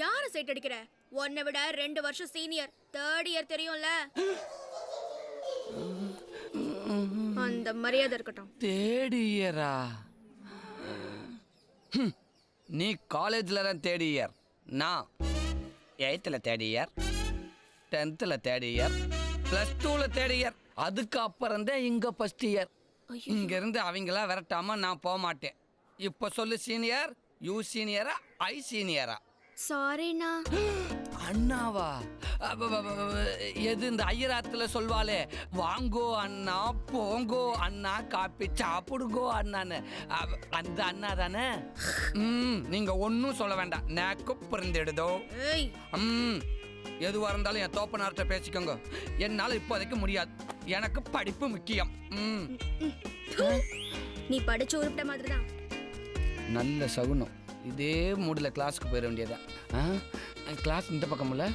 யார சைட் அடிக்கிற? உன்னை விட 2 வருஷம் சீனியர், 3rd இயர் தெரியும்ல. அந்த மரியாதை இருக்கட்டும். 3rd இயரா? நீ காலேஜ்ல தான் 3rd இயர், நான் 8th 3rd year, 10th 3rd year, +2 3rd year. அதுக்கு அப்புறம் தான் இங்க 1st இயர். இங்க இருந்து அவங்களா விரட்டாம நான் போக மாட்டேன். இப்ப சொல்லு, சீனியர் யூ சீனியரா ஐ சீனியரா? சாரிண்ணா. அண்ணாவா? எது இந்த ஐயராத்துல சொல்வாளே, வாங்கோ அண்ணா போங்கோ அண்ணா காப்பி சாப்பிடுங்கோ அண்ணான்னு, அந்த அண்ணா தானே? நீங்க ஒன்னும் சொல்ல வேண்டாம், நேக்கு புரிந்துடுதோ. எதுவா இருந்தாலும் என் தோப்பனார்ட்ட பேசிக்கோங்க. என்னால இப்போதைக்கு முடியாது, எனக்கு படிப்பு முக்கியம். நீ படிச்சு உருப்பிட்ட மாதிரி தான். நல்ல சகுனம். இதே மூடில் கிளாஸுக்கு போயிட வேண்டியதான். கிளாஸ் இந்த பக்கம்ல